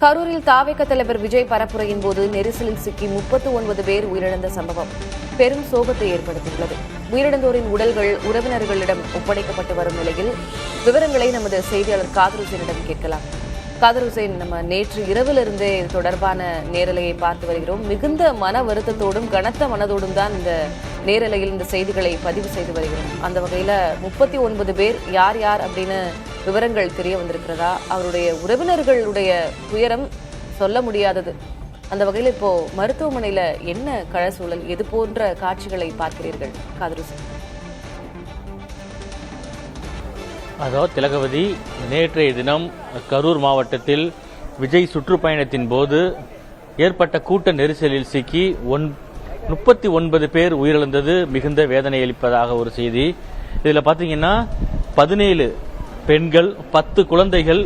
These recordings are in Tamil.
கரூரில் தாவேக தலைவர் விஜய் பரப்புரையின் போது நெரிசலில் சிக்கி 39 பேர் உயிரிழந்த சம்பவம் பெரும் சோகத்தை ஏற்படுத்தியுள்ளது. உயிரிழந்தோரின் உடல்கள் உறவினர்களிடம் ஒப்படைக்கப்பட்டு வரும் நிலையில் விவரங்களை நமது செய்தியாளர் காதர் ஹுசேனிடம் கேட்கலாம். காதர் ஹுசேன், நம்ம நேற்று இரவிலிருந்தே இது தொடர்பான நேரலையை பார்த்து வருகிறோம். மிகுந்த மன வருத்தத்தோடும் கனத்த மனதோடும் தான் இந்த நேரலையில் இந்த செய்திகளை பதிவு செய்து வருகிறோம். அந்த வகையில 39 பேர் யார் யார் அப்படின்னு விவரங்கள் தெரிய வந்திருக்கிறதா? அவருடைய உறவினர்களுடைய துயரம் சொல்ல முடியாதது. அந்த வகையில் இப்போ மருத்துவமனையில என்ன கள சூழல், எது போன்ற காட்சிகளை பார்க்கிறீர்கள் காதர் ஹுசேன்? அதாவது திலகவதி, நேற்றைய தினம் கரூர் மாவட்டத்தில் விஜய் சுற்றுப்பயணத்தின் போது ஏற்பட்ட கூட்ட நெரிசலில் சிக்கி 39 பேர் உயிரிழந்தது மிகுந்த வேதனை அளிப்பதாக ஒரு செய்தி. இதில் பார்த்தீங்கன்னா 17 பெண்கள் 10 குழந்தைகள்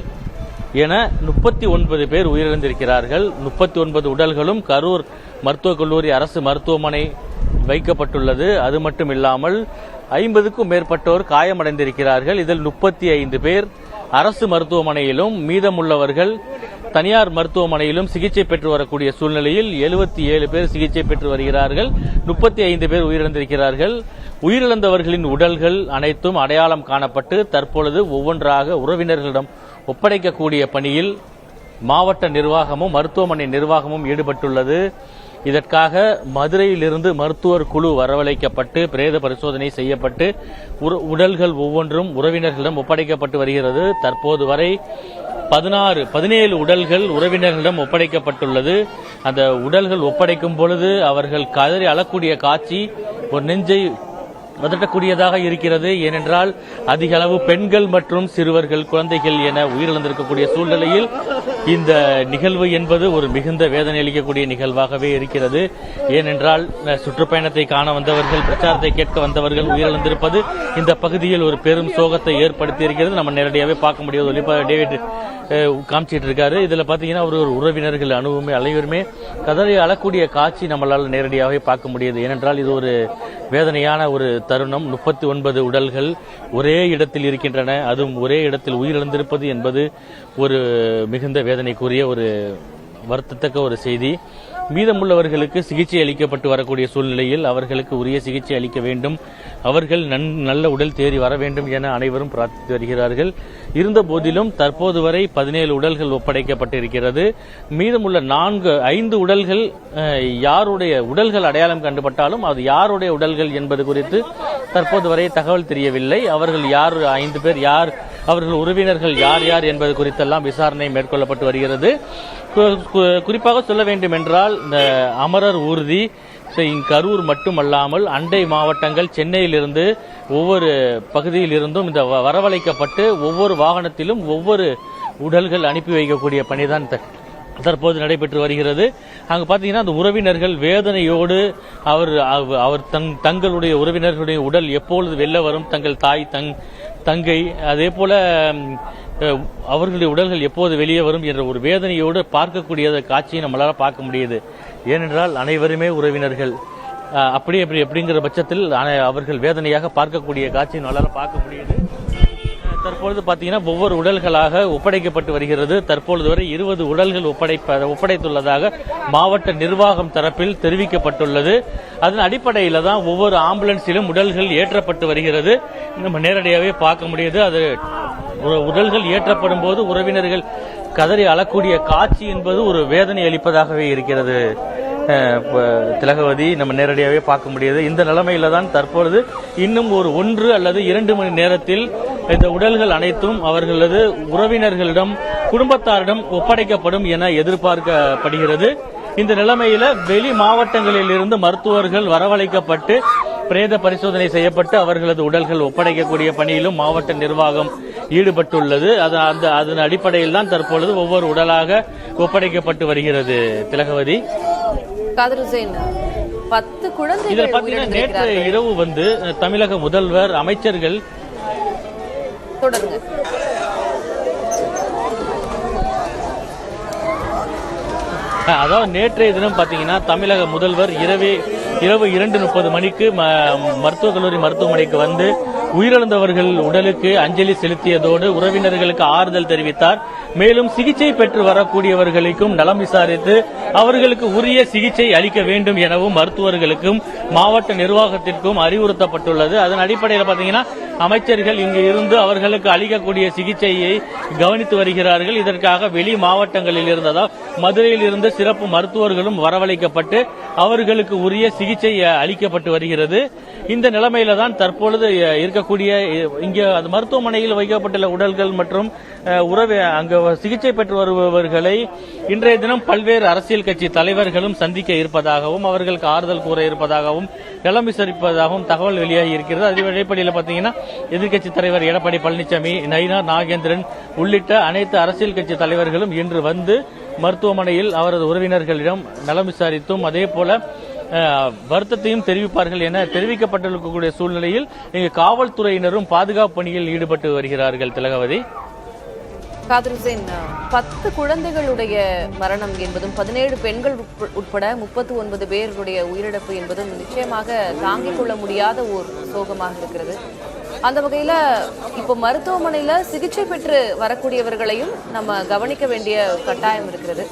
என 39 பேர் உயிரிழந்திருக்கிறார்கள். 39 உடல்களும் கரூர் மருத்துவக் கல்லூரி அரசு மருத்துவமனை வைக்கப்பட்டுள்ளது. அது மட்டும் இல்லாமல் 50க்கும் மேற்பட்டோர் காயமடைந்திருக்கிறார்கள். இதில் 35 பேர் அரசு மருத்துவமனையிலும் மீதமுள்ளவர்கள் தனியார் மருத்துவமனையிலும் சிகிச்சை பெற்று வரக்கூடிய சூழ்நிலையில் 77 பேர் சிகிச்சை பெற்று வருகிறார்கள். 35 பேர் உயிரிழந்திருக்கிறார்கள். உயிரிழந்தவர்களின் உடல்கள் அனைத்தும் அடையாளம் காணப்பட்டு தற்பொழுது ஒவ்வொன்றாக உறவினர்களிடம் ஒப்படைக்கக்கூடிய பணியில் மாவட்ட நிர்வாகமும் மருத்துவமனை நிர்வாகமும் ஈடுபட்டுள்ளது. இதற்காக மதுரையிலிருந்து மருத்துவர் குழு வரவழைக்கப்பட்டு பிரேத பரிசோதனை செய்யப்பட்டு உடல்கள் ஒவ்வொன்றும் உறவினர்களிடம் ஒப்படைக்கப்பட்டு வருகிறது. தற்போது வரை 17 உடல்கள் உறவினர்களிடம் ஒப்படைக்கப்பட்டுள்ளது. அந்த உடல்கள் ஒப்படைக்கும் பொழுது அவர்கள் கதறி அழக்கூடிய காட்சி ஒரு நெஞ்சை வதட்டக்கூடியதாக இருக்கிறது. ஏனென்றால் அதிக அளவு பெண்கள் மற்றும் சிறுவர்கள், குழந்தைகள் என உயிரிழந்திருக்கக்கூடிய சூழ்நிலையில் இந்த நிகழ்வு என்பது ஒரு மிகுந்த வேதனை அளிக்கக்கூடிய நிகழ்வாகவே இருக்கிறது. ஏனென்றால் சுற்றுப்பயணத்தை காண வந்தவர்கள், பிரச்சாரத்தை கேட்க வந்தவர்கள் உயிரிழந்திருப்பது இந்த பகுதியில் ஒரு பெரும் சோகத்தை ஏற்படுத்தி இருக்கிறது. நம்ம நேரடியாகவே பார்க்க முடியாது. டேவிட் காமிச்சிட்டு இருக்காரு. இதுல பாத்தீங்கன்னா ஒரு உறவினர்கள் அனைவருமே கதறி அழக்கூடிய காட்சி நம்மளால் நேரடியாகவே பார்க்க முடியுது. ஏனென்றால் இது ஒரு வேதனையான ஒரு தருணம். 39 உடல்கள் ஒரே இடத்தில் இருக்கின்றன. அதுவும் ஒரே இடத்தில் உயிரிழந்திருப்பது என்பது ஒரு மிகுந்த வேதனைக்குரிய ஒரு வருத்தத்தக்க ஒரு செய்தி. மீதமுள்ளவர்களுக்கு சிகிச்சை அளிக்கப்பட்டு வரக்கூடிய சூழ்நிலையில் அவர்களுக்கு உரிய சிகிச்சை அளிக்க வேண்டும், அவர்கள் நல்ல உடல் தேறி வர வேண்டும் என அனைவரும் பிரார்த்தித்து வருகிறார்கள். இருந்த போதிலும் தற்போது வரை 17 உடல்கள் ஒப்படைக்கப்பட்டிருக்கிறது. மீதமுள்ள 5 உடல்கள் யாருடைய உடல்கள் அடையாளம் கண்டுபட்டாலும் அது யாருடைய உடல்கள் என்பது குறித்து தற்போது வரை தகவல் தெரியவில்லை. அவர்கள் யார், 5 பேர் யார், அவர்கள் உறவினர்கள் யார் யார் என்பது குறித்தெல்லாம் விசாரணை மேற்கொள்ளப்பட்டு வருகிறது. குறிப்பாக சொல்ல வேண்டும் என்றால் இந்த அமரர் ஊர்தி கரூர் மட்டுமல்லாமல் அண்டை மாவட்டங்கள் சென்னையிலிருந்து ஒவ்வொரு பகுதியில் இருந்தும் இந்த வரவழைக்கப்பட்டு ஒவ்வொரு வாகனத்திலும் ஒவ்வொரு உடல்கள் அனுப்பி வைக்கக்கூடிய பணிதான் தற்போது நடைபெற்று வருகிறது. அங்கு பாத்தீங்கன்னா அந்த உறவினர்கள் வேதனையோடு அவர் தங்களுடைய உறவினர்களுடைய உடல் எப்பொழுது வெளில வரும், தங்கள் தாய் தங்கை அதே போல அவர்களுடைய உடல்கள் எப்போது வெளியே வரும் என்ற ஒரு வேதனையோடு பார்க்கக்கூடிய காட்சியை நம்மளால பார்க்க முடியுது. ஏனென்றால் அனைவருமே உறவினர்கள். அப்படிங்கிற பட்சத்தில் அவர்கள் வேதனையாக பார்க்கக்கூடிய காட்சியை நம்மளால பார்க்க முடியுது. தற்பொழுது பாத்தீங்கன்னா ஒவ்வொரு உடல்களாக ஒப்படைக்கப்பட்டு வருகிறது. தற்பொழுது வரை 20 உடல்கள் ஒப்படைத்துள்ளதாக மாவட்ட நிர்வாகம் தரப்பில் தெரிவிக்கப்பட்டுள்ளது. அதன் அடிப்படையில் தான் ஒவ்வொரு ஆம்புலன்ஸிலும் உடல்கள் ஏற்றப்பட்டு வருகிறது. நம்ம நேரடியாகவே பார்க்க முடியுது. அது உடல்கள் ஏற்றப்படும் போது உறவினர்கள் கதறி அழக்கூடிய காட்சி என்பது ஒரு வேதனை அளிப்பதாகவே இருக்கிறது. திலகவதி, நம்ம நேரடியாகவே பார்க்க முடியுது. இந்த நிலைமையில தான் தற்பொழுது இன்னும் ஒரு 1 அல்லது 2 மணி நேரத்தில் இந்த உடல்கள் அனைத்தும் அவர்களது உறவினர்களிடம், குடும்பத்தாரிடம் ஒப்படைக்கப்படும் என எதிர்பார்க்கப்படுகிறது. இந்த நிலைமையில வெளி மாவட்டங்களில் இருந்து மருத்துவர்கள் வரவழைக்கப்பட்டு பிரேத பரிசோதனை செய்யப்பட்டு அவர்களது உடல்கள் ஒப்படைக்கக்கூடிய பணியிலும் மாவட்ட நிர்வாகம் ஈடுபட்டுள்ளது. அதன் அடிப்படையில் தான் தற்பொழுது ஒவ்வொரு உடலாக ஒப்படைக்கப்பட்டு வருகிறது. திலகவதி, காதர் ஹுசேன், 10 குழந்தைகள் இதில் பாத்தீங்கன்னா நேற்று இரவு தமிழக முதல்வர், அமைச்சர்கள் தொடர்ந்து அதாவது நேற்றைய தினம் பாத்தீங்கன்னா தமிழக முதல்வர் இரவு 2:30 மணிக்கு மருத்துவக் கல்லூரி மருத்துவமனைக்கு வந்து உயிரிழந்தவர்கள் உடலுக்கு அஞ்சலி செலுத்தியதோடு உறவினர்களுக்கு ஆறுதல் தெரிவித்தார். மேலும் சிகிச்சை பெற்று வரக்கூடியவர்களுக்கும் நலம் விசாரித்து அவர்களுக்கு உரிய சிகிச்சை அளிக்க வேண்டும் எனவும் மருத்துவர்களுக்கும் மாவட்ட நிர்வாகத்திற்கும் அறிவுறுத்தப்பட்டுள்ளது. அதன் அடிப்படையில் பாத்தீங்கன்னா அமைச்சர்கள் இங்கு இருந்து அவர்களுக்கு அளிக்கக்கூடிய சிகிச்சையை கவனித்து வருகிறார்கள். இதற்காக வெளி மாவட்டங்களில் இருந்ததால் மதுரையில் இருந்து சிறப்பு மருத்துவர்களும் வரவழைக்கப்பட்டு அவர்களுக்கு உரிய சிகிச்சை அளிக்கப்பட்டு வருகிறது. இந்த நிலைமையில தான் தற்பொழுது இருக்கக்கூடிய இங்கே மருத்துவமனையில் வைக்கப்பட்டுள்ள உடல்கள் மற்றும் அங்கு சிகிச்சை பெற்று வருபவர்களை இன்றைய தினம் பல்வேறு அரசியல் கட்சி தலைவர்களும் சந்திக்க இருப்பதாகவும் அவர்களுக்கு ஆறுதல் கூற இருப்பதாகவும் நலம் விசாரிப்பதாகவும் தகவல் வெளியாகி இருக்கிறது. அதன் அடிப்படையில் பார்த்தீங்கன்னா எதிர்க்கட்சி தலைவர் எடப்பாடி பழனிசாமி, நயினார் நாகேந்திரன் உள்ளிட்ட அனைத்து அரசியல் கட்சி தலைவர்களும் இன்று வந்து மருத்துவமனையில் அவரது உறவினர்களிடம் நலம் விசாரித்தும் அதே போல வருத்தத்தையும் தெரிவிப்பார்கள் என தெரிவிக்கப்பட்டிருக்கக்கூடிய சூழ்நிலையில் இங்கு காவல்துறையினரும் பாதுகாப்பு பணியில் ஈடுபட்டு வருகிறார்கள். திலகவதி, காதர் ஹுசேன், 10 குழந்தைகளுடைய மரணம் என்பதும் 17 பெண்கள் உட்பட 39 பேருடைய உயிரிழப்பு என்பதும் நிச்சயமாக தாங்கிக் கொள்ள முடியாத ஒரு சோகமாக இருக்கிறது. அந்த வகையில இப்போ மருத்துவமனையில சிகிச்சை பெற்று வரக்கூடியவர்களையும் நம்ம கவனிக்க வேண்டிய கட்டாயம் இருக்கிறது.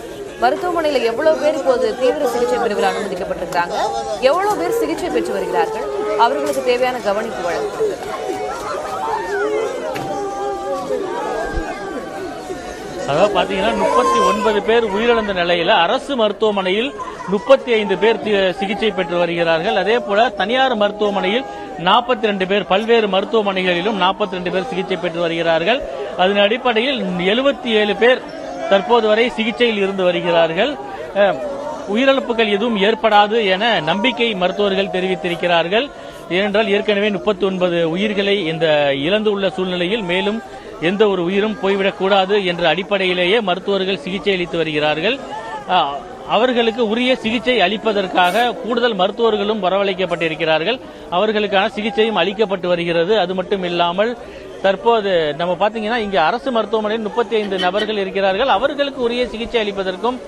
மருத்துவமனையில எவ்வளவு பேர் இப்போது தீவிர சிகிச்சை பிரிவில் அனுமதிக்கப்பட்டிருக்கிறாங்க, எவ்வளவு பேர் சிகிச்சை பெற்று வருகிறார்கள், அவர்களுக்கு தேவையான கவனிப்பு வழங்கப்படுகிறது? அதாவது பாத்தீங்கன்னா 39 பேர் உயிரிழந்த நிலையில அரசு மருத்துவமனையில் 35 பேர் சிகிச்சை பெற்று வருகிறார்கள். அதே போல தனியார் மருத்துவமனையில் 42 பேர், பல்வேறு மருத்துவமனைகளிலும் 42 பேர் சிகிச்சை பெற்று வருகிறார்கள். அதன் அடிப்படையில் 77 பேர் தற்போது வரை சிகிச்சையில் இருந்து வருகிறார்கள். உயிரிழப்புகள் எதுவும் ஏற்படாது என நம்பிக்கை மருத்துவர்கள் தெரிவித்திருக்கிறார்கள். ஏனென்றால் ஏற்கனவே 39 உயிர்களை இந்த இழந்துள்ள சூழ்நிலையில் மேலும் எந்த ஒரு உயிரும் போய்விடக்கூடாது என்ற அடிப்படையிலேயே மருத்துவர்கள் சிகிச்சை அளித்து வருகிறார்கள். அவர்களுக்கு உரிய சிகிச்சை அளிப்பதற்காக கூடுதல் மருத்துவர்களும் வரவழைக்கப்பட்டிருக்கிறார்கள். அவர்களுக்கான சிகிச்சையும் அளிக்கப்பட்டு வருகிறது. அது மட்டும் இல்லாமல் தற்போது நம்ம பாத்தீங்கன்னா இங்க அரசு மருத்துவமனையில் 35 நபர்கள் இருக்கிறார்கள். அவர்களுக்கு உரிய சிகிச்சை அளிப்பதற்கும்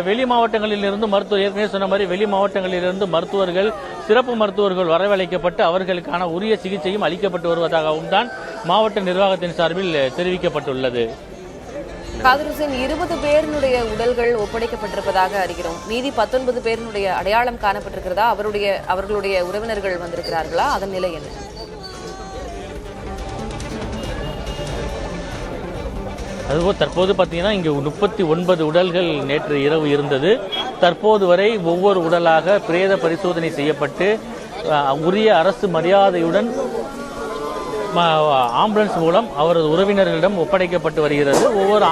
வெளி மாவட்டங்களில் இருந்து மருத்துவர், ஏற்கனவே சொன்ன மாதிரி வெளி மாவட்டங்களில் இருந்து மருத்துவர்கள், சிறப்பு மருத்துவர்கள் வரவழைக்கப்பட்டு அவர்களுக்கான உரிய சிகிச்சையும் அளிக்கப்பட்டு வருவதாகவும் தான் மாவட்ட நிர்வாகத்தின் சார்பில் தெரிவிக்கப்பட்டுள்ளது. காதர் ஹுசேன், 20 பேருடைய உடல்கள் ஒப்படைக்கப்பட்டிருப்பதாக அறிகிறோம். மீதி 19 பேருடைய அடையாளம் காணப்பட்டிருக்கிறதா? அவர்களுடைய உறவினர்கள் வந்திருக்கிறார்களா? அதன் நிலை என்ன? அதுபோல் தற்போது பார்த்தீங்கன்னா இங்கு 39 உடல்கள் நேற்று இரவு இருந்தது. தற்போது வரை ஒவ்வொரு உடலாக பிரேத பரிசோதனை செய்யப்பட்டு உரிய அரசு மரியாதையுடன் ஆம்புலன்ஸ் மூலம் அவரது உறவினர்களிடம் ஒப்படைக்கப்பட்டு வருகிறது. ஒவ்வொரு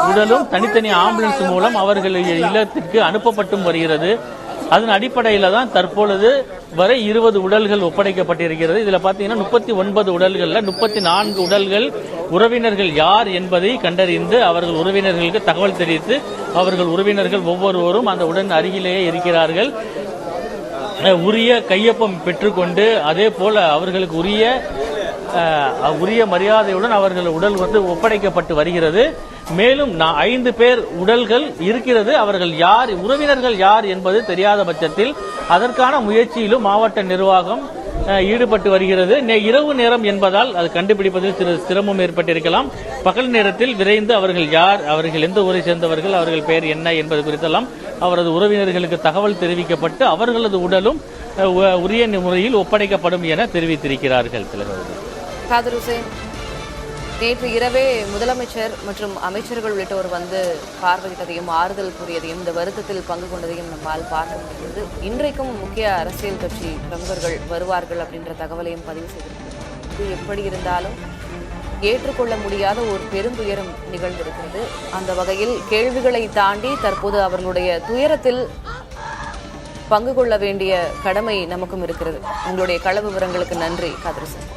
உடலும் தனித்தனி ஆம்புலன்ஸ் மூலம் அவர்கள் இல்லத்திற்கு அனுப்பப்பட்டும் வருகிறது. அதன் அடிப்படையில் தான் தற்பொழுது வரை 20 உடல்கள் ஒப்படைக்கப்பட்டிருக்கிறது. இதுல பாத்தீங்கன்னா 39 உடல்கள்ல 34 உடல்கள் உறவினர்கள் யார் என்பதை கண்டறிந்து அவர்கள் உறவினர்களுக்கு தகவல் தெரிவித்து அவர்கள் உறவினர்கள் ஒவ்வொருவரும் அந்த உடன் அருகிலேயே இருக்கிறார்கள். உரிய கையொப்பம் பெற்றுக்கொண்டு அதே போல அவர்களுக்கு உரிய மரியாதையுடன் அவர்கள் உடல் வந்து ஒப்படைக்கப்பட்டு வருகிறது. மேலும் 5 பேர் உடல்கள் இருக்கிறது. அவர்கள் யார், உறவினர்கள் யார் என்பது தெரியாத பட்சத்தில் அதற்கான முயற்சியிலும் மாவட்ட நிர்வாகம் ஈடுபட்டு வருகிறது. இரவு நேரம் என்பதால் அது கண்டுபிடிப்பதில் சிறு சிரமம் ஏற்பட்டிருக்கலாம். பகல் நேரத்தில் விரைந்து அவர்கள் யார், அவர்கள் எந்த ஊரை சேர்ந்தவர்கள், அவர்கள் பெயர் என்ன என்பது குறித்தெல்லாம் அவரது உறவினர்களுக்கு தகவல் தெரிவிக்கப்பட்டு அவர்களது உடலும் உரிய முறையில் ஒப்படைக்கப்படும் என தெரிவித்திருக்கிறார்கள். காதர் ஹுசேன், நேற்று இரவே முதலமைச்சர் மற்றும் அமைச்சர்கள் உள்ளிட்டோர் வந்து பார்வையிட்டதையும் ஆறுதல் கூறியதையும் இந்த வருத்தத்தில் பங்கு கொண்டதையும் நம்மால் பார்க்க முடிந்தது. இன்றைக்கும் முக்கிய அரசியல் கட்சி பிரமுகர்கள் வருவார்கள் அப்படின்ற தகவலையும் பதிவு செய்திருக்கிறது. இது எப்படி இருந்தாலும் ஏற்றுக்கொள்ள முடியாத ஒரு பெருந்துயரம் நிகழ்ந்திருக்கிறது. அந்த வகையில் கேள்விகளை தாண்டி தற்போது அவர்களுடைய துயரத்தில் பங்கு கொள்ள வேண்டிய கடமை நமக்கும் இருக்கிறது. உங்களுடைய கள விவரங்களுக்கு நன்றி காதர் ஹுசேன்.